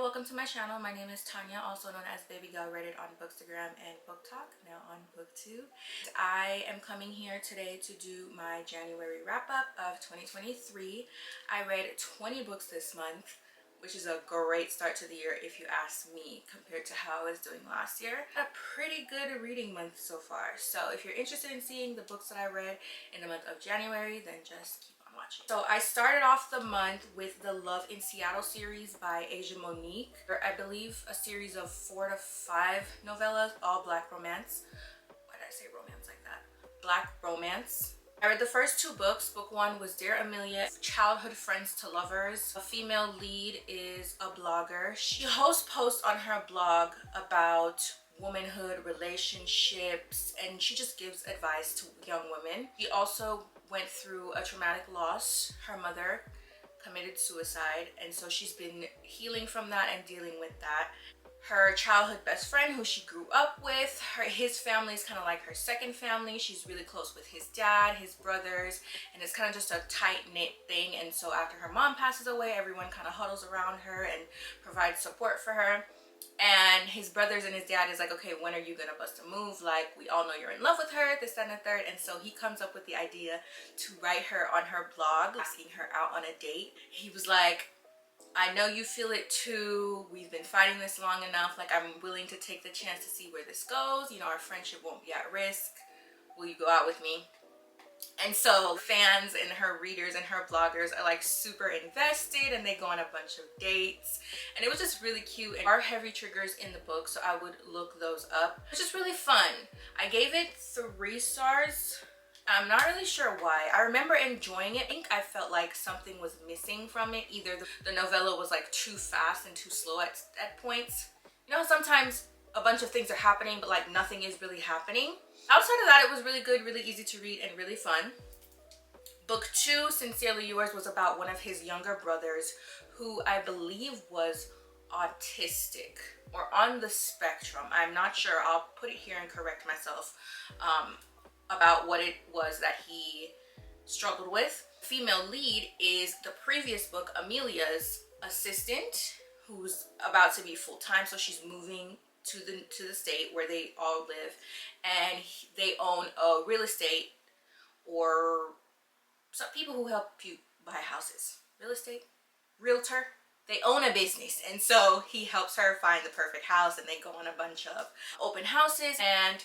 welcome to my channel. My name is Tanya, also known as Baby Girl Reddit on Bookstagram and Book Talk, now on BookTube. I am coming here today to do my January wrap-up of 2023. I read 20 books this month, which is a great start to the year if you ask me, compared to how I was doing last year. A pretty good reading month so far. So if you're interested in seeing the books that I read in the month of January, then just keep on watching. So I started off the month with the Love in Seattle series by 𝐒𝐨𝐿𝐴, or I believe a series of 4 to 5 novellas, all black romance. Why did I say romance like that? Black romance. I read the first 2 books. Book 1 was Dear Amelia, Childhood Friends to Lovers. A female lead is a blogger. She hosts posts on her blog about womanhood, relationships, and she just gives advice to young women. She also went through a traumatic loss. Her mother committed suicide, and so she's been healing from that and dealing with that. Her childhood best friend, who she grew up with, his family is kind of like her second family. She's really close with his dad, his brothers, and it's kind of just a tight-knit thing. And so after her mom passes away, everyone kind of huddles around her and provides support for her. And his brothers and his dad is like, okay, when are you gonna bust a move? Like, we all know you're in love with her, this, that, and the third. And so he comes up with the idea to write her on her blog, asking her out on a date. He was like, I know you feel it too. We've been fighting this long enough. Like, I'm willing to take the chance to see where this goes. You know, our friendship won't be at risk. Will you go out with me? And so fans and her readers and her bloggers are like super invested, and they go on a bunch of dates, and it was just really cute. And there are heavy triggers in the book, so I would look those up. It's just really fun. I gave it 3 stars. I'm not really sure why. I remember enjoying it. I think I felt like something was missing from it. Either the novella was like too fast and too slow at points. You know, sometimes a bunch of things are happening, but like nothing is really happening. Outside of that, it was really good, really easy to read, and really fun. Book 2, Sincerely Yours, was about one of his younger brothers who I believe was autistic or on the spectrum. I'm not sure. I'll put it here and correct myself about what it was that he struggled with. Female lead is the previous book, Amelia's assistant, who's about to be full-time, so she's moving to the state where they all live, and they own a real estate, or some people who help you buy houses. Real estate, realtor. They own a business, and so he helps her find the perfect house, and they go on a bunch of open houses, and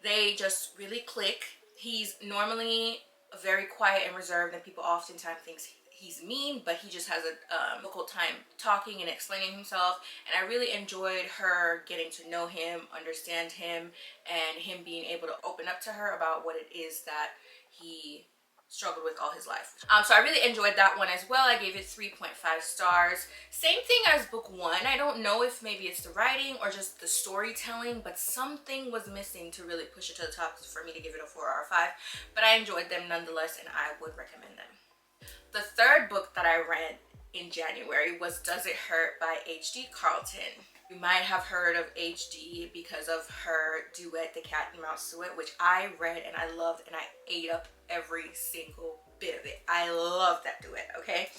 they just really click. He's normally very quiet and reserved, and people oftentimes think he's mean, but he just has a difficult time talking and explaining himself. And I really enjoyed her getting to know him, understand him, and him being able to open up to her about what it is that he struggled with all his life. So I really enjoyed that one as well. I gave it 3.5 stars. Same thing as book 1. I don't know if maybe it's the writing or just the storytelling, but something was missing to really push it to the top for me to give it a 4 or a 5. But I enjoyed them nonetheless, and I would recommend them. The third book that I read in January was Does It Hurt by H.D. Carlton. You might have heard of H.D. because of her Duet, the cat and mouse duet, which I read and I loved, and I ate up every single bit of it. I love that duet, okay?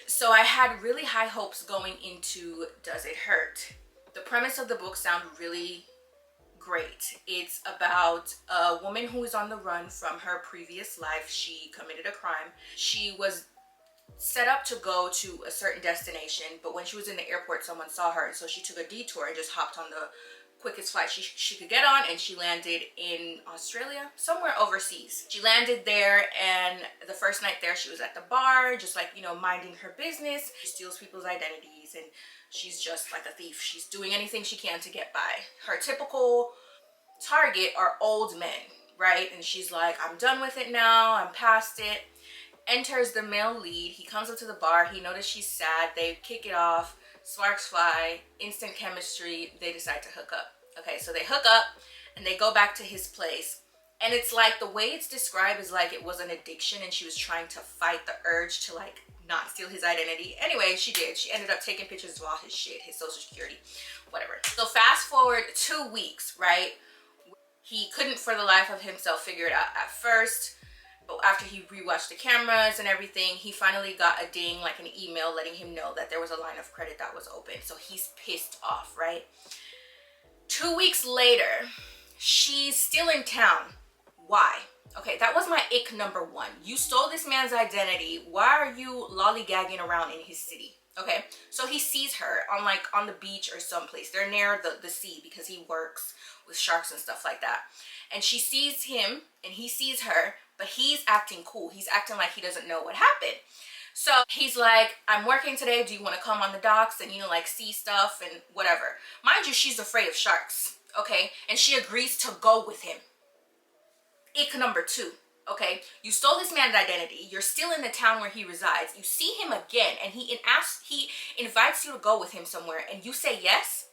So I had really high hopes going into Does It Hurt. The premise of the book sounded really great. It's about a woman who is on the run from her previous life. She committed a crime. She was set up to go to a certain destination, but when she was in the airport, someone saw her, and so she took a detour and just hopped on the quickest flight she could get on, and she landed in Australia, somewhere overseas. She landed there, and the first night there, she was at the bar, just like, you know, minding her business. She steals people's identities, and she's just like a thief. She's doing anything she can to get by. Her typical target are old men, right? And she's like, I'm done with it now, I'm past it. Enters the male lead. He comes up to the bar. He notices she's sad. They kick it off. Sparks fly. Instant chemistry. They decide to hook up. Okay, so they hook up and they go back to his place. And it's like, the way it's described is like it was an addiction, and she was trying to fight the urge to like not steal his identity. Anyway, she did. She ended up taking pictures of all his shit, his social security, whatever. So fast forward 2 weeks, right? He couldn't for the life of himself figure it out at first. After he rewatched the cameras and everything, he finally got a ding, like an email letting him know that there was a line of credit that was open. So he's pissed off, right? 2 weeks later, she's still in town. Why? Okay, that was my ick number one. You stole this man's identity. Why are you lollygagging around in his city? Okay, so he sees her on the beach or someplace. They're near the sea because he works with sharks and stuff like that. And she sees him and he sees her, but he's acting cool. He's acting like he doesn't know what happened. So he's like, I'm working today. Do you want to come on the docks and, you know, like see stuff and whatever? Mind you, she's afraid of sharks, okay? And she agrees to go with him. Ick number two, okay? You stole this man's identity. You're still in the town where he resides. You see him again and he invites you to go with him somewhere and you say yes?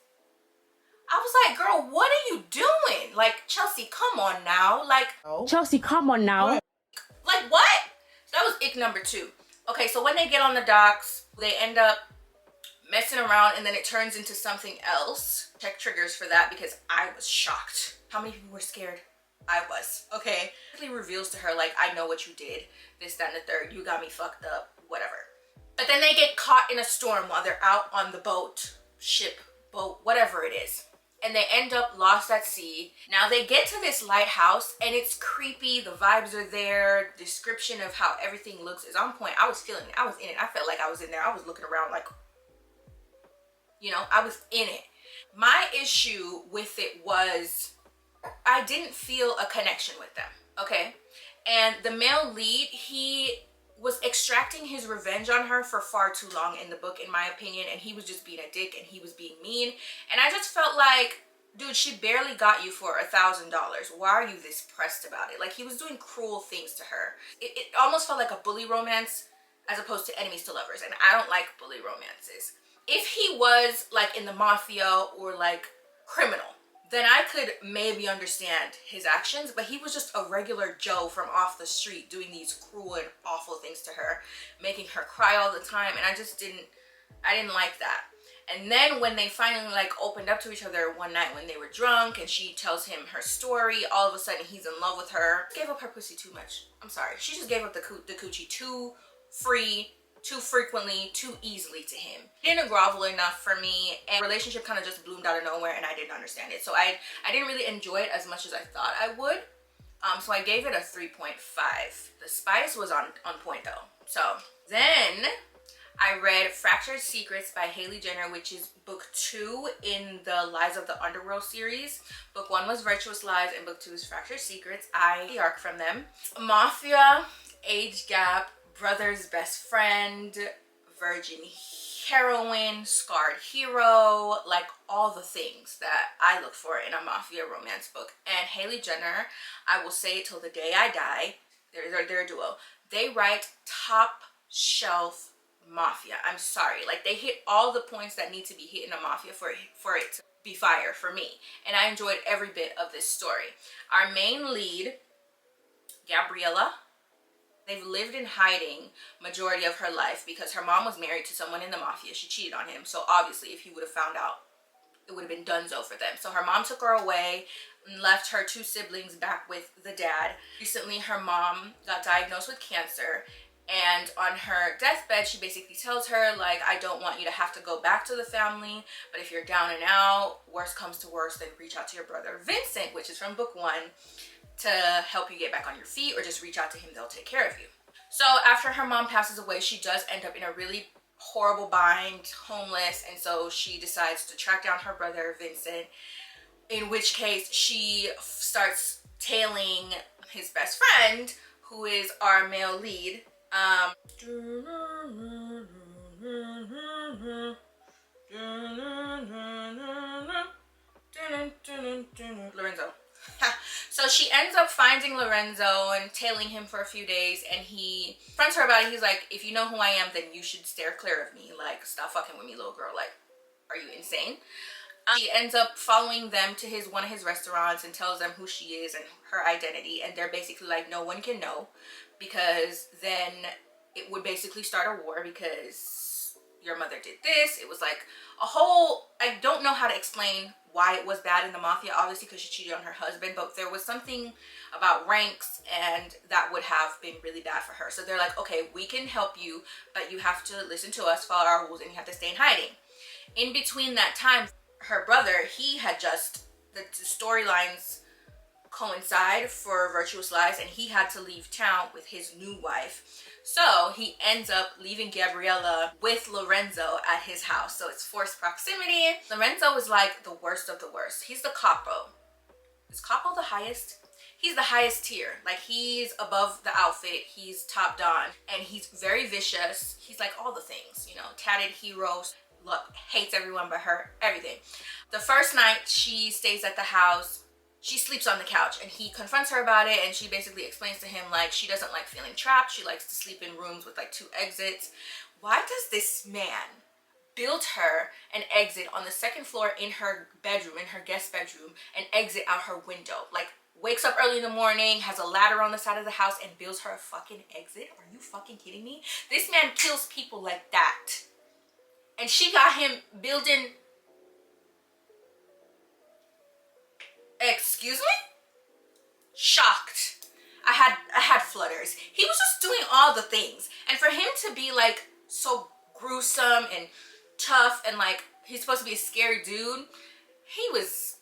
I was like, girl, what are you doing? Like, Chelsea, come on now. Like, Chelsea, come on now. Like, what? So that was ick number two. Okay, so when they get on the docks, they end up messing around and then it turns into something else. Check triggers for that because I was shocked. How many people were scared? I was, okay? It reveals to her, like, I know what you did. This, that, and the third. You got me fucked up, whatever. But then they get caught in a storm while they're out on the boat, ship, boat, whatever it is. And they end up lost at sea. Now they get to this lighthouse and it's creepy. The vibes are there. Description of how everything looks is on point. I was feeling it. I was in it. I felt like I was in there. I was looking around like, you know, I was in it. My issue with it was I didn't feel a connection with them, okay? And the male lead, he was extracting his revenge on her for far too long in the book, in my opinion, and he was just being a dick and he was being mean. And I just felt like, dude, she barely got you for $1,000. Why are you this pressed about it? Like, he was doing cruel things to her. It almost felt like a bully romance as opposed to enemies to lovers, and I don't like bully romances. If he was like in the mafia or like criminal, then I could maybe understand his actions, but he was just a regular Joe from off the street doing these cruel and awful things to her, making her cry all the time, and I didn't like that. And then when they finally like opened up to each other one night when they were drunk and she tells him her story, all of a sudden he's in love with her. Gave up her pussy too much. I'm sorry. She just gave up the coochie too free, too frequently, too easily to him. It didn't grovel enough for me, and the relationship kind of just bloomed out of nowhere and I didn't understand it. So I didn't really enjoy it as much as I thought I would. So I gave it a 3.5. The spice was on point though. So then I read Fractured Secrets by Hailey Jenner, which is book 2 in the Lies of the Underworld series. Book 1 was Virtuous Lies and book 2 is Fractured Secrets. I the arc from them. Mafia, age gap, brother's best friend, virgin heroine, scarred hero, like all the things that I look for in a mafia romance book. And Hailey Jenner, I will say it till the day I die, they're a duo. They write top shelf mafia. I'm sorry, like they hit all the points that need to be hit in a mafia for it to be fire for me. And I enjoyed every bit of this story. Our main lead, Gabriella, they've lived in hiding majority of her life because her mom was married to someone in the mafia. She cheated on him. So obviously if he would have found out, it would have been donezo for them. So her mom took her away and left her 2 siblings back with the dad. Recently her mom got diagnosed with cancer, and on her deathbed she basically tells her, like, I don't want you to have to go back to the family, but if you're down and out, worst comes to worst, then reach out to your brother Vincent, which is from book 1, to help you get back on your feet, or just reach out to him, they'll take care of you. So after her mom passes away, she does end up in a really horrible bind, homeless, and so she decides to track down her brother Vincent, in which case she starts tailing his best friend, who is our male lead, Lorenzo. So she ends up finding Lorenzo and tailing him for a few days, and he confronts her about it. He's like, if you know who I am, then you should steer clear of me. Like, stop fucking with me, little girl. Like, are you insane? She ends up following them to one of his restaurants and tells them who she is and her identity, and they're basically like, no one can know, because then it would basically start a war, because your mother did this. It was like a whole, I don't know how to explain why it was bad in the mafia, obviously because she cheated on her husband, but there was something about ranks and that would have been really bad for her. So they're like, okay, we can help you, but you have to listen to us, follow our rules, and you have to stay in hiding. In between that time, her brother, he had just, the storylines coincide for Virtuous Lies, and he had to leave town with his new wife. So he ends up leaving Gabriella with Lorenzo at his house. So it's forced proximity. Lorenzo is like the worst of the worst. He's the capo. Is capo the highest? He's the highest tier. Like, he's above the outfit. He's top don. And he's very vicious. He's like all the things, you know, tatted hero. Look, hates everyone but her, everything. The first night she stays at the house, she sleeps on the couch, and he confronts her about it, and she basically explains to him like she doesn't like feeling trapped. She likes to sleep in rooms with like 2 exits. Why does this man build her an exit on the 2nd floor in her bedroom, in her guest bedroom, and exit out her window? Like, wakes up early in the morning, has a ladder on the side of the house, and builds her a fucking exit? Are you fucking kidding me? This man kills people like that. And she got him building... Excuse me? Shocked. I had flutters. He was just doing all the things. And for him to be like so gruesome and tough and like he's supposed to be a scary dude, he was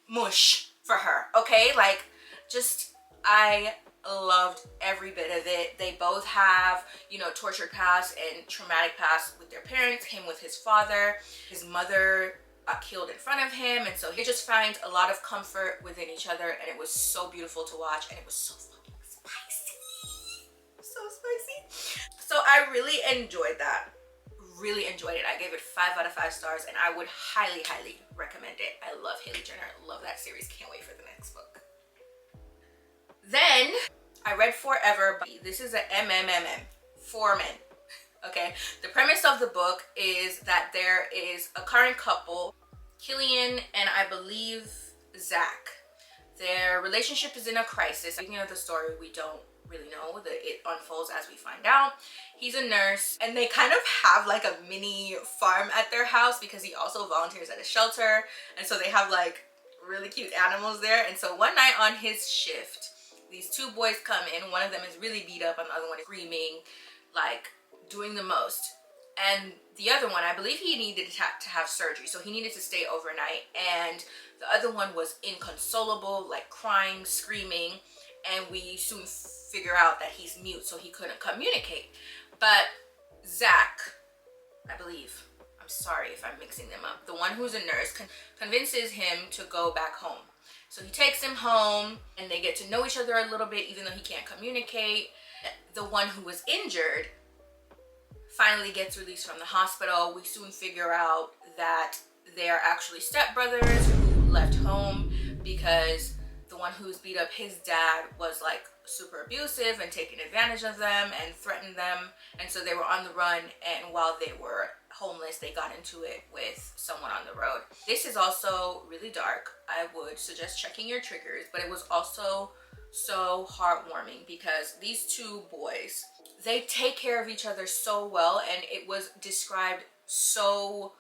mush for her, okay? Like, just, I loved every bit of it. They both have, you know, tortured past and traumatic past with their parents. Him with his father. His mother got killed in front of him, and so he just finds a lot of comfort within each other, and it was so beautiful to watch, and it was so fucking spicy. So spicy. So I really enjoyed that. Really enjoyed it. I gave it 5 out of 5 stars, and I would highly, highly recommend it. I love Hailey Jenner. Love that series. Can't wait for the next book. Then I read Forever. This is a MMMM. For men. Okay, the premise of the book is that there is a current couple, Killian and I believe Zach. Their relationship is in a crisis. Beginning of the story, we don't really know. It unfolds as we find out. He's a nurse, and they kind of have like a mini farm at their house because he also volunteers at a shelter, and so they have like really cute animals there. And so one night on his shift, these 2 boys come in. One of them is really beat up, and the other one is screaming, like doing the most. And the other one, I believe he needed to have surgery, so he needed to stay overnight. And the other one was inconsolable, like crying, screaming, and we soon figure out that he's mute, so he couldn't communicate. But Zach, I believe, I'm sorry if I'm mixing them up, the one who's a nurse, convinces him to go back home. So he takes him home, and they get to know each other a little bit, even though he can't communicate. The one who was injured finally gets released from the hospital. We soon figure out that they are actually stepbrothers who left home because the one who's beat up his dad was like super abusive and taking advantage of them and threatened them, and so they were on the run, and while they were homeless they got into it with someone on the road. This is also really dark. I would suggest checking your triggers, but it was also so heartwarming because these 2 boys, they take care of each other so well, and it was described so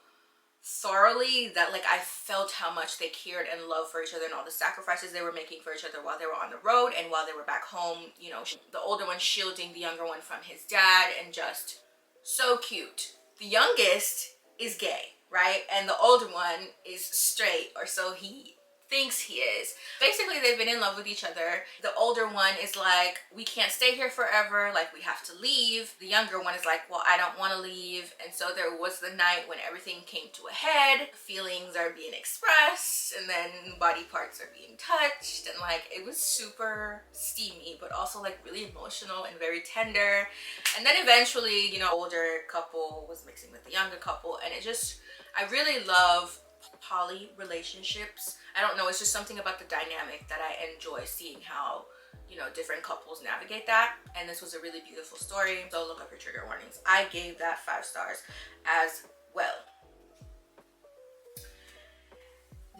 thoroughly that like I felt how much they cared and loved for each other and all the sacrifices they were making for each other while they were on the road and while they were back home. You know, the older one shielding the younger one from his dad, and just so cute. The youngest is gay, right? And the older one is straight, or so he thinks he is. Basically, they've been in love with each other. The older one is like, we can't stay here forever, like we have to leave. The younger one is like, well, I don't want to leave. And so there was the night when everything came to a head. Feelings are being expressed, and then body parts are being touched, and like it was super steamy, but also like really emotional and very tender. And then eventually, you know, older couple was mixing with the younger couple, and it just, I really love poly relationships. I don't know, it's just something about the dynamic that I enjoy, seeing how, you know, different couples navigate that. And this was a really beautiful story, so look up your trigger warnings. I gave that 5 stars as well.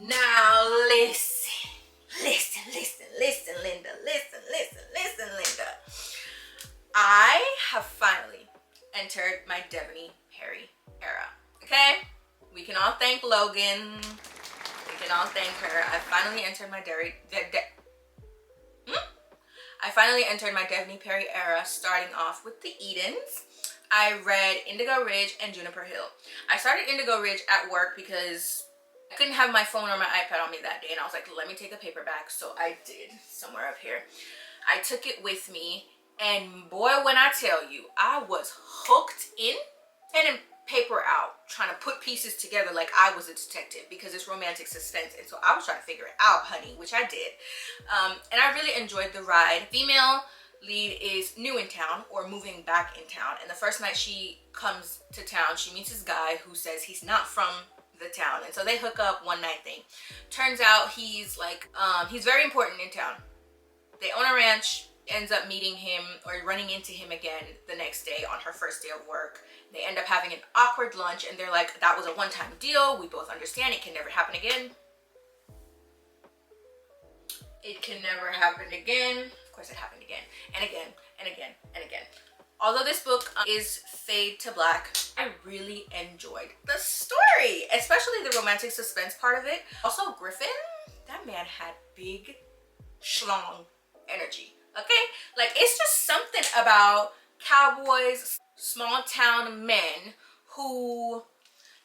Now listen, Linda, listen, Linda. I have finally entered my Devony Perry era. We can all thank Logan. We can all thank her. I finally entered my I finally entered my Devney Perry era, starting off with the Edens. I read Indigo Ridge and Juniper Hill. I started Indigo Ridge at work because I couldn't have my phone or my iPad on me that day, and I was like, let me take a paperback. So I did, somewhere up here. I took it with me, and boy, when I tell you, I was hooked in, pen and paper out, trying to put pieces together like I was a detective, because it's romantic suspense, and so I was trying to figure it out, honey, which I did. And I really enjoyed the ride. Female lead is new in town, or moving back in town, and the first night she comes to town, she meets this guy who says he's not from the town, and so they hook up one night thing. Turns out he's like he's very important in town. They own a ranch. Ends up meeting him or running into him again the next day on her first day of work. They end up having an awkward lunch, and they're like, that was a one-time deal, we both understand it can never happen again. It can never happen again. Of course it happened again and again and again and again. Although this book is fade to black, I really enjoyed the story, especially the romantic suspense part of it. Also, Griffin, that man had big schlong energy, okay? Like, it's just something about cowboys, small town men who,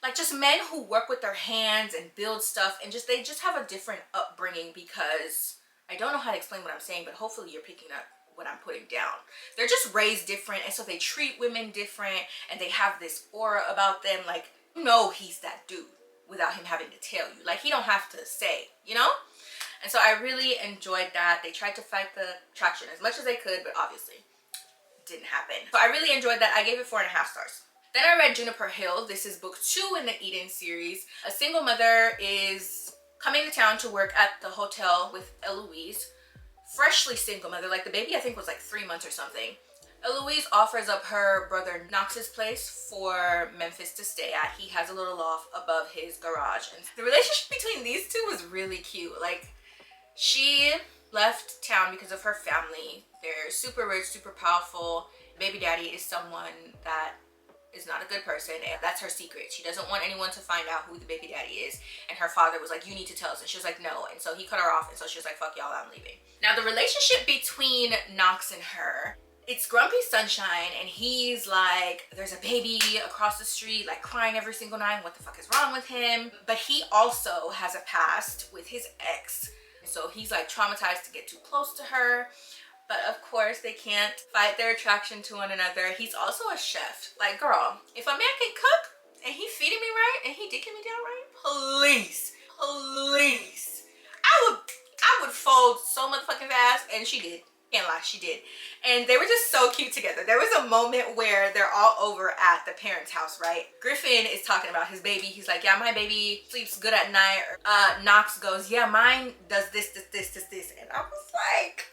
like, just men who work with their hands and build stuff, and just, they just have a different upbringing, because I don't know how to explain what I'm saying, but hopefully you're picking up what I'm putting down. They're just raised different, and so they treat women different, and they have this aura about them, like, you know he's that dude without him having to tell you. Like, he don't have to say, you know? And so I really enjoyed that. They tried to fight the attraction as much as they could, but obviously it didn't happen. So I really enjoyed that. I gave it 4.5 stars. Then I read Juniper Hill. This is book 2 in the Eden series. A single mother is coming to town to work at the hotel with Eloise. Freshly single mother, like the baby I think was like 3 months or something. Eloise offers up her brother Knox's place for Memphis to stay at. He has a little loft above his garage, and the relationship between these two was really cute. Like, she left town because of her family. They're super rich, super powerful. Baby daddy is someone that is not a good person, and that's her secret. She doesn't want anyone to find out who the baby daddy is, and her father was like, you need to tell us, and she was like, no, and so he cut her off, and so she was like, fuck y'all, I'm leaving. Now, the relationship between Knox and her, it's Grumpy Sunshine, and he's like, there's a baby across the street, like crying every single night, what the fuck is wrong with him? But he also has a past with his ex, so he's like traumatized to get too close to her. But of course, they can't fight their attraction to one another. He's also a chef. Like, girl, if a man can cook and he feeding me right and he dicking me down right, please, please. I would fold so motherfucking fast, and she did. Can't lie, she did. And they were just so cute together. There was a moment where they're all over at the parents' house, right? Griffin is talking about his baby. He's like, yeah, my baby sleeps good at night. Knox goes, yeah, mine does this. And I was like,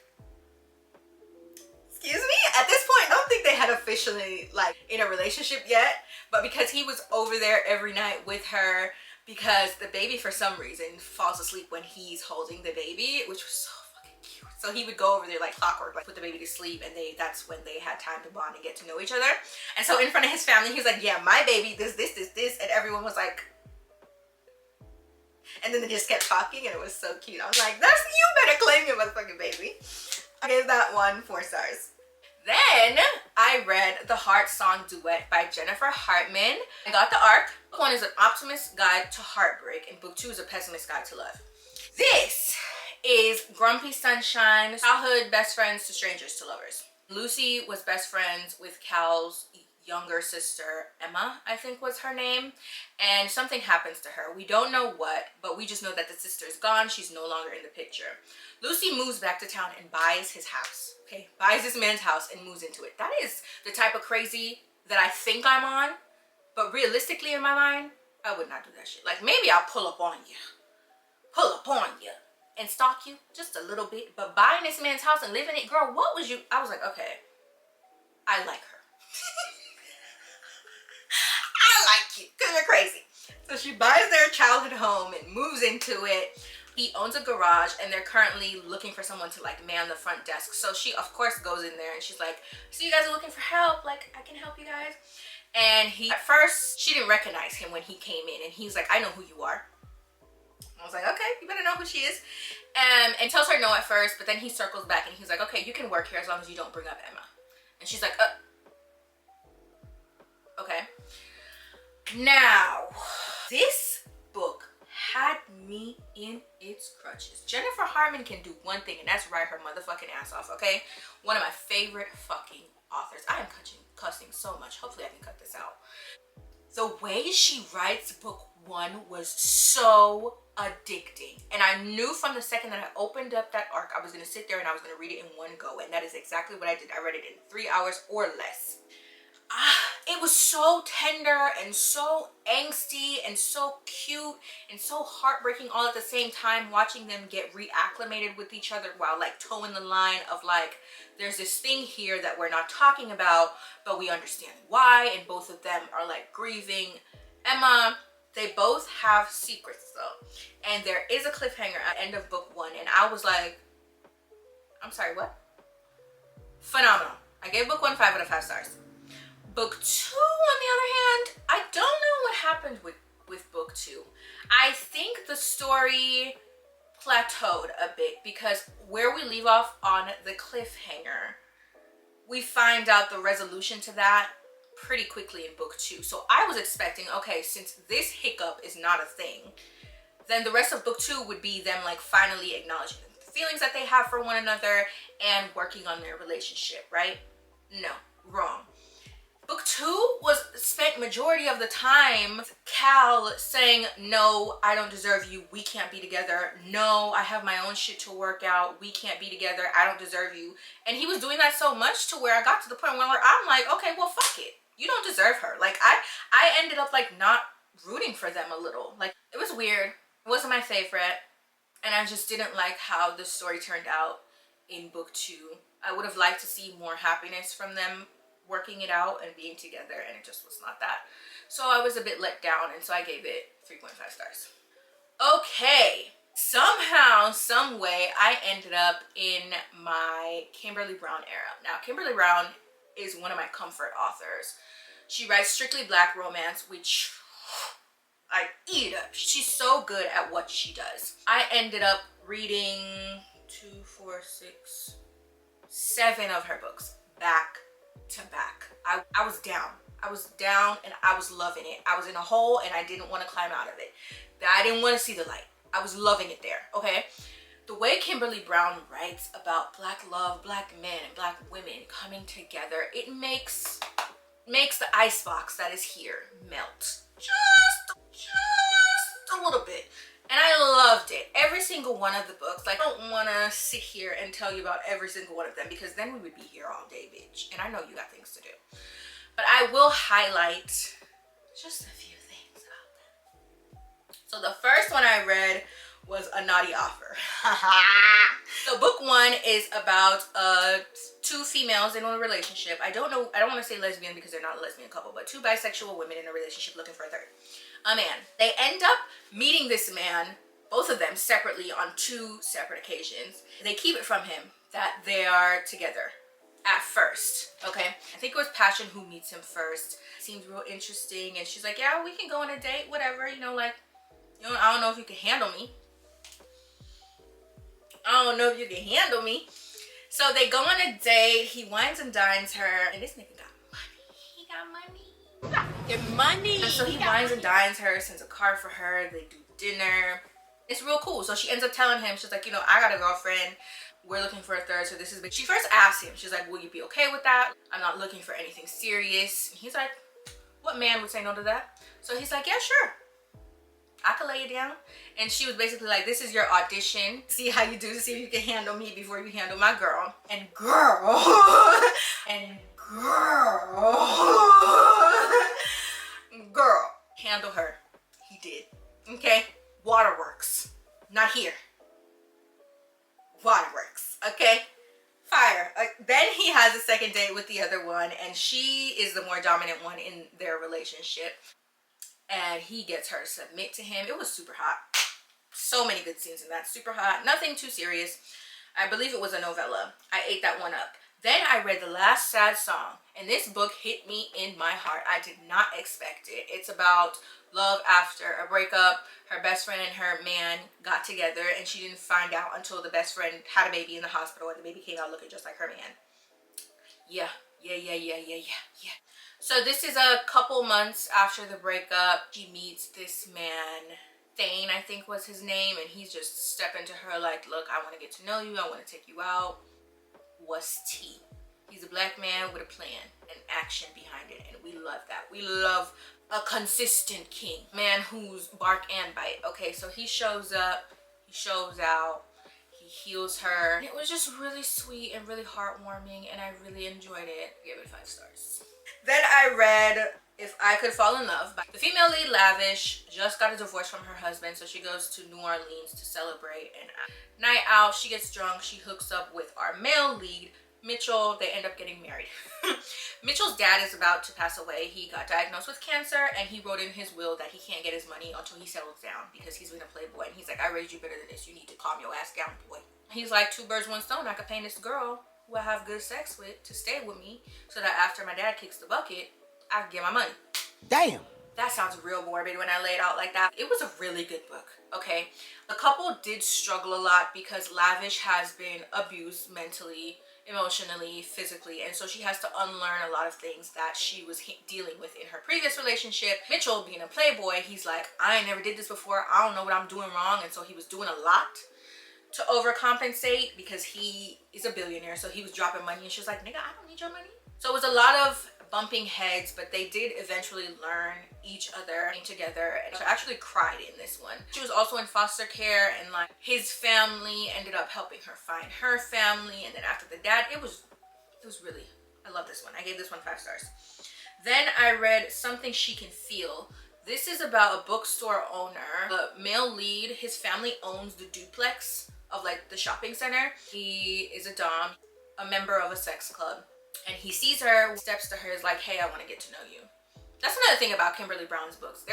excuse me? At this point, I don't think they had officially, like, in a relationship yet, but because he was over there every night with her, because the baby, for some reason, falls asleep when he's holding the baby, which was so fucking cute. So he would go over there like clockwork, like put the baby to sleep, and that's when they had time to bond and get to know each other. And so in front of his family, he was like, yeah, my baby does this, and everyone was like, and then they just kept talking, and it was so cute. I was like, that's, you better claim your motherfucking baby. I gave that one 4 stars. Then I read The Heart Song Duet by Jennifer Hartman. I got the arc. Book 1 is an optimist's guide to heartbreak, and book 2 is a pessimist's guide to love. This is Grumpy Sunshine, childhood best friends to strangers to lovers. Lucy was best friends with Cal's younger sister, Emma, I think was her name, and something happens to her. We don't know what, but we just know that the sister is gone. She's no longer in the picture. Lucy moves back to town and buys his house, okay? Buys this man's house and moves into it. That is the type of crazy that I think I'm on, but realistically in my mind, I would not do that shit. Like, maybe I'll pull up on you, and stalk you just a little bit, but buying this man's house and living it, girl, what was you? I was like, okay, I like her. I like you, because you're crazy. So she buys their childhood home and moves into it. He owns a garage, and they're currently looking for someone to like man the front desk. So she of course goes in there, and she's like, so you guys are looking for help? Like, I can help you guys. And at first, she didn't recognize him when he came in. And he's like, I know who you are. I was like, okay, you better know who she is. And tells her no at first, but then he circles back and he's like, okay, you can work here as long as you don't bring up Emma. And she's like, okay. Now, this book had me in its crutches. Jennifer Harmon can do one thing, and that's write her motherfucking ass off, okay? One of my favorite fucking authors. I am cussing so much. Hopefully I can cut this out. The way she writes book one was so addicting. And I knew from the second that I opened up that arc, I was going to sit there and I was going to read it in one go. And that is exactly what I did. I read it in 3 hours or less. It was so tender and so angsty and so cute and so heartbreaking all at the same time, watching them get reacclimated with each other while like towing the line of like, there's this thing here that we're not talking about, but we understand why, and both of them are like grieving Emma. They both have secrets though, and there is a cliffhanger at the end of book one, and I was like, I'm sorry, what? Phenomenal. I gave book one 5 out of 5 stars. Book two, on the other hand, I don't know what happened with book two. I think the story plateaued a bit, because where we leave off on the cliffhanger, we find out the resolution to that pretty quickly in book two. So I was expecting, okay, since this hiccup is not a thing, then the rest of book two would be them like finally acknowledging the feelings that they have for one another and working on their relationship, right? No, wrong. Book two was spent majority of the time Cal saying, no, I don't deserve you, we can't be together. No, I have my own shit to work out, we can't be together, I don't deserve you. And he was doing that so much to where I got to the point where I'm like, okay, well, fuck it. You don't deserve her. Like, I ended up like not rooting for them a little. Like, it was weird. It wasn't my favorite. And I just didn't like how the story turned out in book two. I would have liked to see more happiness from them working it out and being together, and it just was not that. So I was a bit let down, and so I gave it 3.5 stars. Okay, somehow, some way, I ended up in my Kimberly Brown era. Now, Kimberly Brown is one of my comfort authors. She writes strictly Black romance, which I eat up. She's so good at what she does. I ended up reading 2, 4, 6, 7 of her books back to back. I was down. I was down and I was loving it. I was in a hole and I didn't want to climb out of it. I didn't want to see the light. I was loving it there, okay? The way Kimberly Brown writes about Black love, Black men, and Black women coming together, it makes the icebox that is here melt just a little bit. And I loved it. Every single one of the books. Like, I don't want to sit here and tell you about every single one of them, because then we would be here all day, bitch. And I know you got things to do. But I will highlight just a few things about them. So the first one I read was A Naughty Offer. So book one is about two females in a relationship. I don't want to say lesbian because they're not a lesbian couple, but two bisexual women in a relationship looking for a third. A man. They end up meeting this man, both of them separately, on 2 separate occasions. They keep it from him that they are together at first, okay? I think it was Passion who meets him first. Seems real interesting, and she's like, yeah, we can go on a date, whatever, you know, like, you know, I don't know if you can handle me. I don't know if you can handle me. So they go on a date, he wines and dines her, and this nigga got money. He got money. Get money. And so he wines and dines her, sends a card for her, they do dinner. It's real cool. So she ends up telling him, she's like, you know, I got a girlfriend, we're looking for a third, so this is big. She first asked him, she's like, will you be okay with that? I'm not looking for anything serious. And he's like, what man would say no to that? So he's like, yeah, sure, I could lay it down. And she was basically like, this is your audition, see how you do to see if you can handle me before you handle my girl. And girl girl, handle her. He did. Okay, waterworks, not here. Waterworks, okay? Fire. Then he has a second date with the other one, and she is the more dominant one in their relationship, and he gets her to submit to him. It was super hot. So many good scenes in that. Super hot. Nothing too serious. I believe it was a novella. I ate that one up. Then I read The Last Sad Song, and this book hit me in my heart. I did not expect it. It's about love after a breakup. Her best friend and her man got together, and she didn't find out until the best friend had a baby in the hospital, and the baby came out looking just like her man. Yeah. So this is a couple months after the breakup. She meets this man, Thane, I think was his name, and he's just stepping to her like, look, I want to get to know you. I want to take you out. What's tea? He's a black man with a plan and action behind it, and we love that. We love a consistent king, man who's bark and bite. Okay, so he shows up, he shows out, he heals her. And it was just really sweet and really heartwarming, and I really enjoyed it. I gave it 5 stars. Then I read If I Could Fall in Love. The female lead, Lavish, just got a divorce from her husband, so she goes to New Orleans to celebrate. And night out, she gets drunk, she hooks up with our male lead, Mitchell. They end up getting married. Mitchell's dad is about to pass away. He got diagnosed with cancer, and he wrote in his will that he can't get his money until he settles down because he's been a playboy. And he's like, I raised you better than this. You need to calm your ass down, boy. He's like, 2 birds, 1 stone. I could pay this girl who I have good sex with to stay with me so that after my dad kicks the bucket, I can get my money. Damn. That sounds real morbid when I lay it out like that. It was a really good book, okay? The couple did struggle a lot because Lavish has been abused mentally, emotionally, physically, and so she has to unlearn a lot of things that she was dealing with in her previous relationship. Mitchell, being a playboy, he's like, I ain't never did this before. I don't know what I'm doing wrong, and so he was doing a lot to overcompensate because he is a billionaire, so he was dropping money, and she was like, nigga, I don't need your money. So it was a lot of bumping heads, but they did eventually learn each other together, and I actually cried in this one. She was also in foster care, and like his family ended up helping her find her family, and then after the dad, it was really, I love this one. I gave this one 5 stars. Then I read Something She Can Feel. This is about a bookstore owner. The male lead, his family owns the duplex of like the shopping center. He is a dom, a member of a sex club, and he sees her, steps to her, is like, hey, I want to get to know you. That's another thing about Kimberly Brown's books.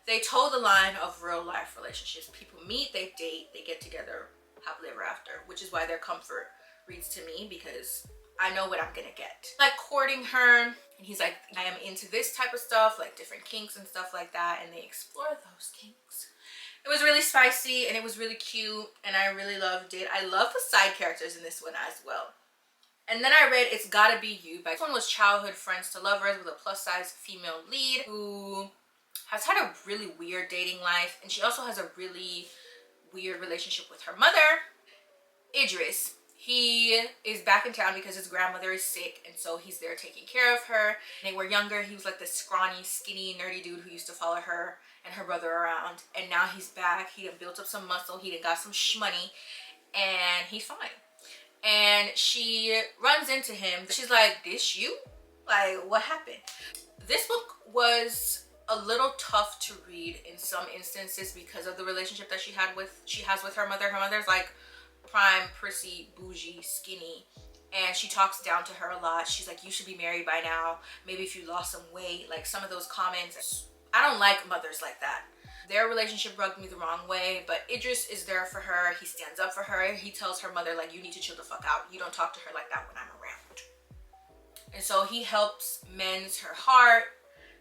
They toe the line of real life relationships. People meet, they date, they get together happily ever after, which is why their comfort reads to me, because I know what I'm gonna get. Like courting her, and he's like, I am into this type of stuff, like different kinks and stuff like that, and they explore those kinks. It was really spicy, and it was really cute, and I really loved it. I love the side characters in this one as well. And then I read It's Gotta Be You. This one was childhood friends to lovers with a plus-size female lead who has had a really weird dating life, and she also has a really weird relationship with her mother, Idris. He is back in town because his grandmother is sick, and so he's there taking care of her. When they were younger, he was like this scrawny, skinny, nerdy dude who used to follow her and her brother around, and now he's back. He done built up some muscle, he done got some shmoney, and he's fine. And she runs into him. She's like, this you? Like, what happened? This book was a little tough to read in some instances because of the relationship that she has with her mother. Her mother's like prime, prissy, bougie, skinny, and she talks down to her a lot. She's like, you should be married by now. Maybe if you lost some weight. Like some of those comments. I don't like mothers like that. Their relationship rubbed me the wrong way, but Idris is there for her. He stands up for her. He tells her mother, like, you need to chill the fuck out. You don't talk to her like that when I'm around. And so he helps mend her heart.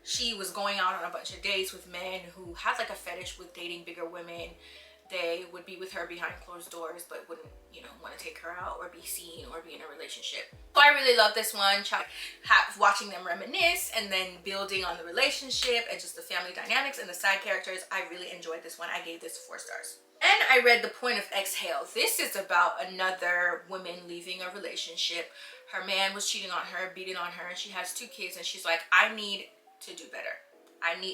She was going out on a bunch of dates with men who had like a fetish with dating bigger women. They would be with her behind closed doors, but wouldn't, you know, want to take her out or be seen or be in a relationship. So I really love this one. Watching them reminisce and then building on the relationship and just the family dynamics and the side characters. I really enjoyed this one. I gave this 4 stars. And I read The Point of Exhale. This is about another woman leaving a relationship. Her man was cheating on her, beating on her, and she has 2 kids, and she's like, I need to do better.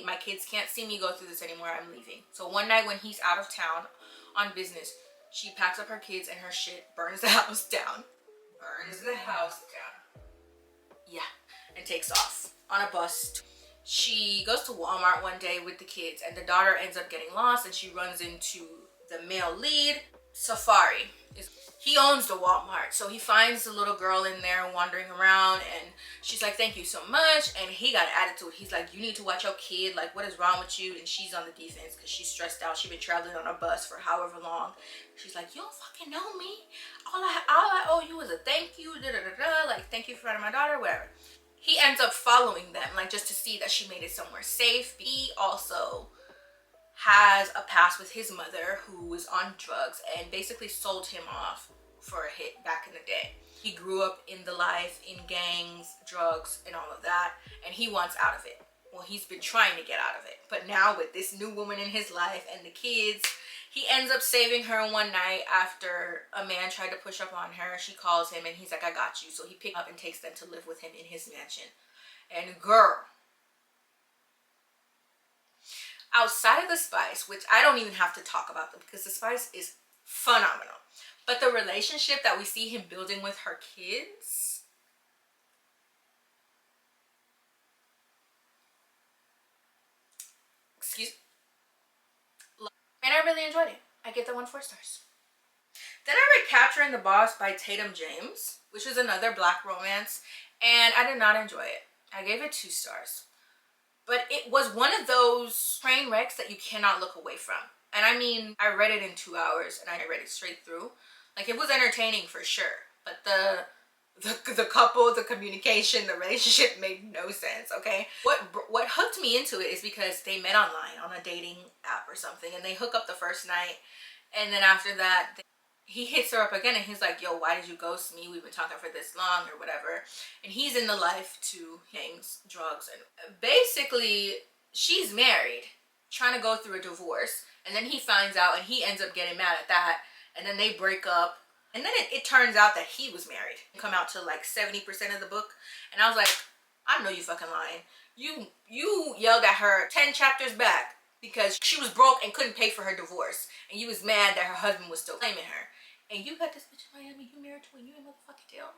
My kids can't see me go through this anymore. I'm leaving. So one night when he's out of town on business, she packs up her kids and her shit, burns the house down. Burns the house down. Yeah. And takes off on a bus. She goes to Walmart one day with the kids, and the daughter ends up getting lost, and she runs into the male lead, Safari. he owns the Walmart. So he finds the little girl in there wandering around, and she's like, thank you so much. And he got an attitude. He's like, you need to watch your kid. Like, what is wrong with you? And she's on the defense because she's stressed out. She's been traveling on a bus for however long. She's like, you don't fucking know me. All I owe you is a thank you. Da, da, da, da. Like, thank you for finding my daughter, whatever. He ends up following them, like, just to see that she made it somewhere safe. He also has a past with his mother, who was on drugs and basically sold him off for a hit back in the day. He grew up in the life, in gangs, drugs, and all of that, and he wants out of it. Well, he's been trying to get out of it, but now with this new woman in his life and the kids, he ends up saving her one night after a man tried to push up on her. She calls him and he's like, I got you. So he picks up and takes them to live with him in his mansion. And girl, outside of the spice, which I don't even have to talk about them because the spice is phenomenal, but the relationship that we see him building with her kids, and I really enjoyed it. I give that one 4 stars. Then I read Capturing the Boss by Tatum James, which is another black romance, and I did not enjoy it. I gave it 2 stars. But it was one of those train wrecks that you cannot look away from. And I mean, I read it in 2 hours and I read it straight through. Like, it was entertaining for sure, but the couple, the communication, the relationship made no sense. Okay, what hooked me into it is because they met online on a dating app or something, and they hook up the first night, and then after that he hits her up again and he's like, yo, why did you ghost me? We've been talking for this long or whatever. And he's in the life to gangs, drugs, and basically she's married, trying to go through a divorce, and then he finds out and he ends up getting mad at that, and then they break up. And then it turns out that he was married. Come out to like 70% of the book. And I was like, I know you fucking lying. You yelled at her 10 chapters back because she was broke and couldn't pay for her divorce. And you was mad that her husband was still claiming her. And you got this bitch in Miami. You married to a union motherfucking deal.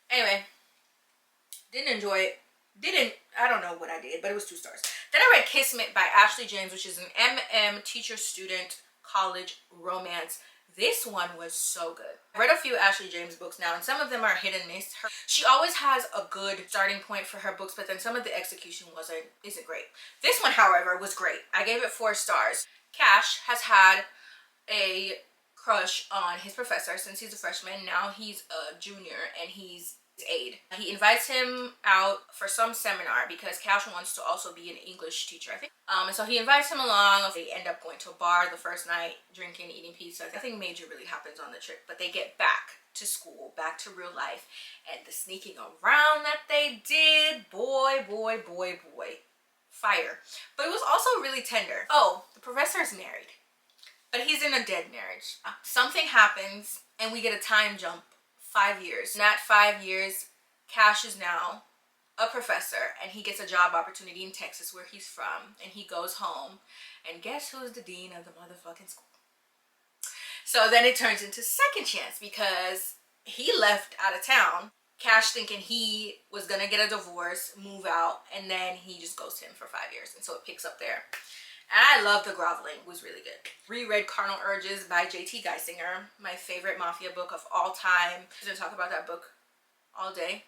Anyway, didn't enjoy it. I don't know what I did, but it was 2 stars. Then I read Kismet by Ashley James, which is an MM teacher-student college romance. This one was so good. I read a few Ashley James books now, and some of them are hit and miss. She always has a good starting point for her books, but then some of the execution isn't great. This one, however, was great. I gave it 4 stars. Cash has had a crush on his professor since he's a freshman. Now he's a junior, and he's his aide. He invites him out for some seminar because Cash wants to also be an English teacher, I think. And so he invites him along. They end up going to a bar the first night, drinking, eating pizza. Nothing major really happens on the trip, but they get back to school, back to real life, and the sneaking around that they did, boy, fire. But it was also really tender. Oh, the professor is married, but he's in a dead marriage. Something happens and we get a time jump 5 years. In that 5 years, Cash is now a professor and he gets a job opportunity in Texas where he's from, and he goes home, and guess who's the dean of the motherfucking school? So then it turns into Second Chance because he left out of town, Cash thinking he was gonna get a divorce, move out, and then he just goes to him for 5 years, and so it picks up there. And I love the groveling. It was really good. Reread Carnal Urges by J.T. 𝐒𝐈ₚ, my favorite mafia book of all time. I'm going to talk about that book all day,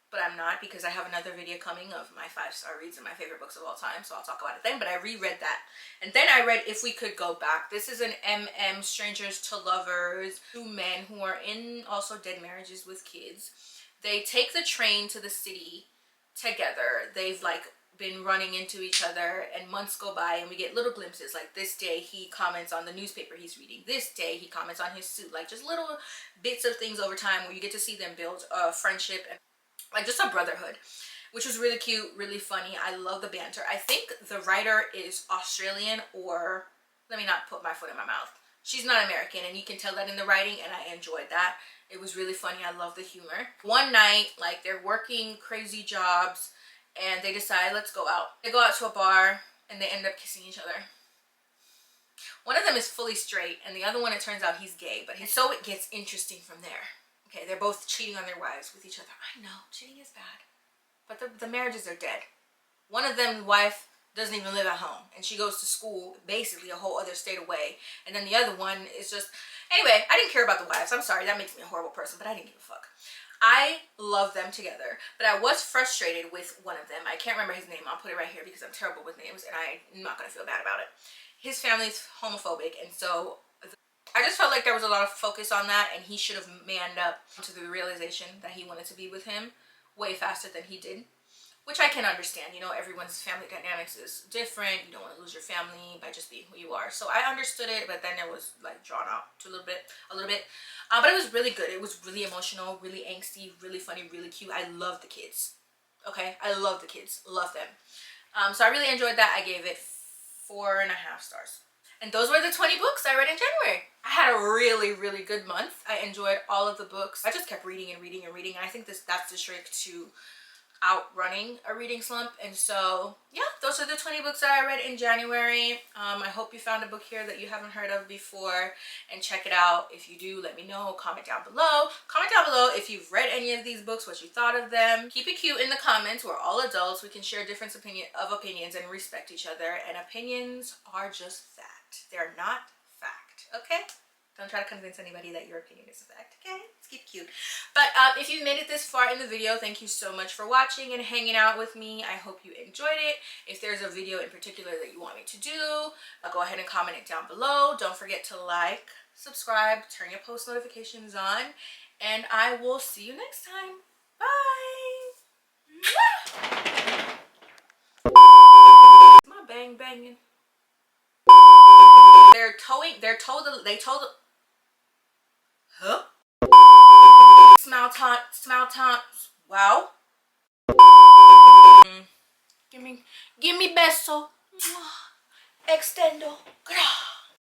but I'm not, because I have another video coming of my 5-star reads and my favorite books of all time, so I'll talk about it then. But I reread that. And then I read If We Could Go Back. This is an MM strangers to lovers, 2 men who are in also dead marriages with kids. They take the train to the city together. They've like been running into each other, and months go by and we get little glimpses, like this day he comments on the newspaper he's reading, this day he comments on his suit, like just little bits of things over time where you get to see them build a friendship and like just a brotherhood, which was really cute, really funny. I love the banter. I think the writer is Australian, or let me not put my foot in my mouth, she's not American, and you can tell that in the writing, and I enjoyed that. It was really funny. I love the humor. One night, like, they're working crazy jobs and they decide, let's go out. They go out to a bar and they end up kissing each other. One of them is fully straight and the other one, it turns out he's gay, but so it gets interesting from there. Okay, they're both cheating on their wives with each other. I know, cheating is bad, but the marriages are dead. One of them, wife doesn't even live at home, and she goes to school basically a whole other state away. And then the other one is just, anyway, I didn't care about the wives. I'm sorry, that makes me a horrible person, but I didn't give a fuck. I love them together, but I was frustrated with one of them. I can't remember his name. I'll put it right here because I'm terrible with names and I'm not gonna feel bad about it. His family's homophobic, and so I just felt like there was a lot of focus on that, and he should have manned up to the realization that he wanted to be with him way faster than he did. Which I can understand, you know, everyone's family dynamics is different. You don't want to lose your family by just being who you are. So I understood it, but then it was like drawn out to a little bit. But it was really good. It was really emotional, really angsty, really funny, really cute. I love the kids. Okay, I love the kids, love them. So I really enjoyed that. I gave it 4.5 stars. And those were the 20 books I read in January. I had a really, really good month. I enjoyed all of the books. I just kept reading and reading and reading. And I think that's the trick to outrunning a reading slump. And so yeah, those are the 20 books that I read in January. I hope you found a book here that you haven't heard of before, and check it out. If you do, let me know. Comment down below if you've read any of these books, what you thought of them. Keep it cute in the comments. We're all adults. We can share different opinions and respect each other, and opinions are just that. They're not fact. Okay, don't try to convince anybody that your opinion is a fact, okay? Let's keep it cute. But if you've made it this far in the video, thank you so much for watching and hanging out with me. I hope you enjoyed it. If there's a video in particular that you want me to do, go ahead and comment it down below. Don't forget to like, subscribe, turn your post notifications on, and I will see you next time. Bye! My bang banging. They told huh? Smile taunt, wow. Give me beso. Extendo.